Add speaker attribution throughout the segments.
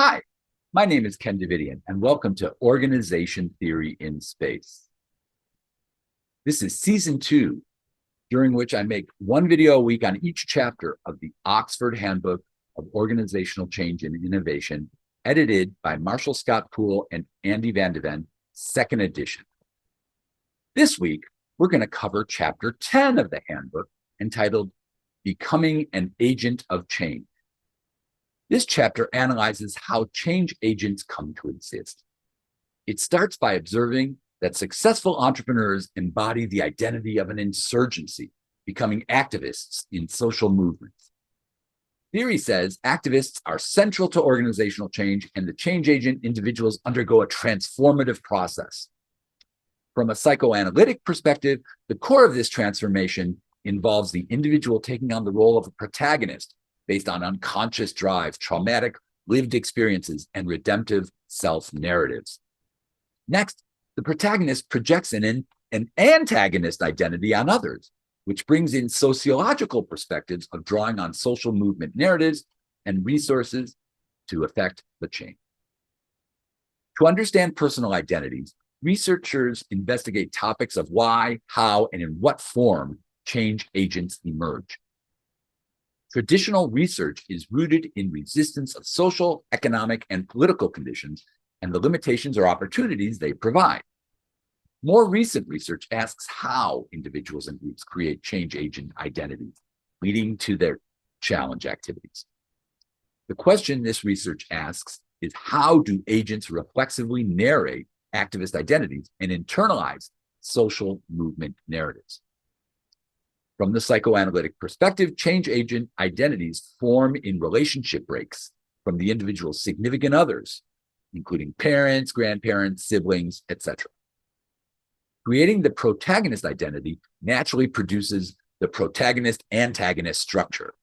Speaker 1: Hi, my name is Ken Davidian, and welcome to Organization Theory in Space. This is season 2, during which I make one video a week on each chapter of the Oxford Handbook of Organizational Change and Innovation, edited by Marshall Scott Poole and Andy Van de Ven, second edition. This week, we're going to cover chapter 10 of the handbook, entitled Becoming an Agent of Change. This chapter analyzes how change agents come to exist. It starts by observing that successful entrepreneurs embody the identity of an insurgency, becoming activists in social movements. Theory says activists are central to organizational change, and the change agent individuals undergo a transformative process. From a psychoanalytic perspective, the core of this transformation involves the individual taking on the role of a protagonist based on unconscious drive, traumatic lived experiences, and redemptive self-narratives. Next, the protagonist projects an antagonist identity on others, which brings in sociological perspectives of drawing on social movement narratives and resources to affect the change. To understand personal identities, researchers investigate topics of why, how, and in what form change agents emerge. Traditional research is rooted in resistance of social, economic, and political conditions and the limitations or opportunities they provide. More recent research asks how individuals and groups create change agent identities, leading to their challenge activities. The question this research asks is, how do agents reflexively narrate activist identities and internalize social movement narratives? From the psychoanalytic perspective, change agent identities form in relationship breaks from the individual's significant others, including parents, grandparents, siblings, etc. Creating the protagonist identity naturally produces the protagonist-antagonist structure.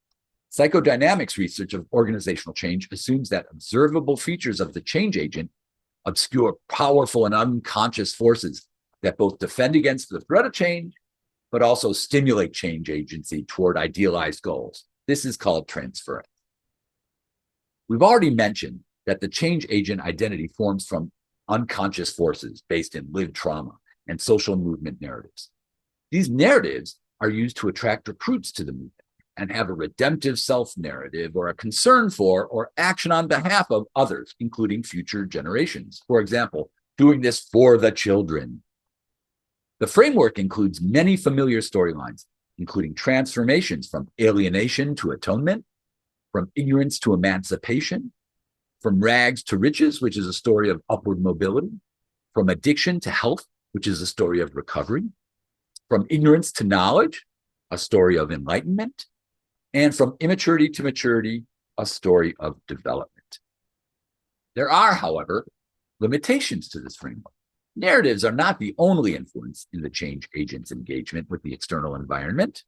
Speaker 1: Psychodynamics research of organizational change assumes that observable features of the change agent obscure powerful and unconscious forces that both defend against the threat of change but also stimulate change agency toward idealized goals. This is called transference. We've already mentioned that the change agent identity forms from unconscious forces based in lived trauma and social movement narratives. These narratives are used to attract recruits to the movement and have a redemptive self-narrative or a concern for or action on behalf of others, including future generations. For example, doing this for the children. The framework includes many familiar storylines, including transformations from alienation to atonement, from ignorance to emancipation, from rags to riches, which is a story of upward mobility, from addiction to health, which is a story of recovery, from ignorance to knowledge, a story of enlightenment, and from immaturity to maturity, a story of development. There are, however, limitations to this framework. Narratives are not the only influence in the change agent's engagement with the external environment.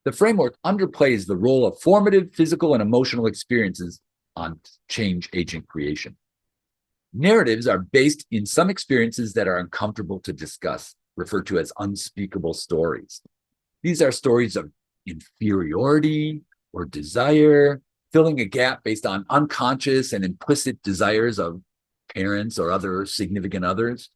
Speaker 1: The framework underplays the role of formative physical and emotional experiences on change agent creation. Narratives are based in some experiences that are uncomfortable to discuss, referred to as unspeakable stories. These are stories of inferiority or desire, filling a gap based on unconscious and implicit desires of parents or other significant others.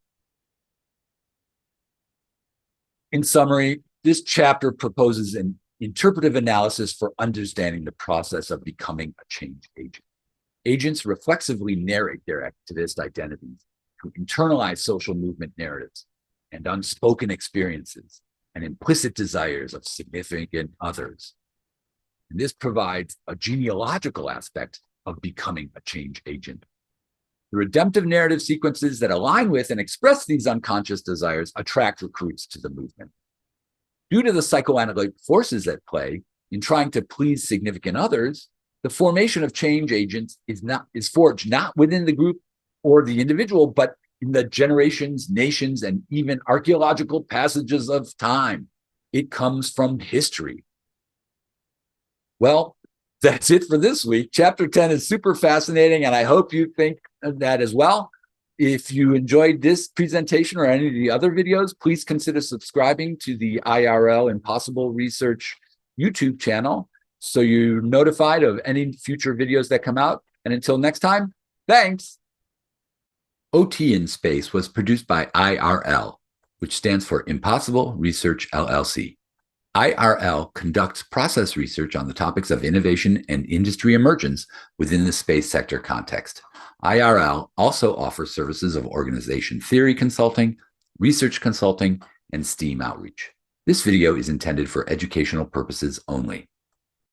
Speaker 1: In summary, this chapter proposes an interpretive analysis for understanding the process of becoming a change agent. Agents reflexively narrate their activist identities to internalize social movement narratives and unspoken experiences and implicit desires of significant others. And this provides a genealogical aspect of becoming a change agent. The redemptive narrative sequences that align with and express these unconscious desires attract recruits to the movement. Due to the psychoanalytic forces at play in trying to please significant others, the formation of change agents is forged not within the group or the individual, but in the generations, nations, and even archaeological passages of time. It comes from history. Well, that's it for this week. Chapter 10 is super fascinating, and I hope you think that as well. If you enjoyed this presentation or any of the other videos, please consider subscribing to the IRL Impossible Research YouTube channel so you're notified of any future videos that come out. And until next time, Thanks. OT in Space was produced by IRL, which stands for Impossible Research LLC. IRL conducts process research on the topics of innovation and industry emergence within the space sector context. IRL also offers services of organization theory consulting, research consulting, and STEAM outreach. This video is intended for educational purposes only.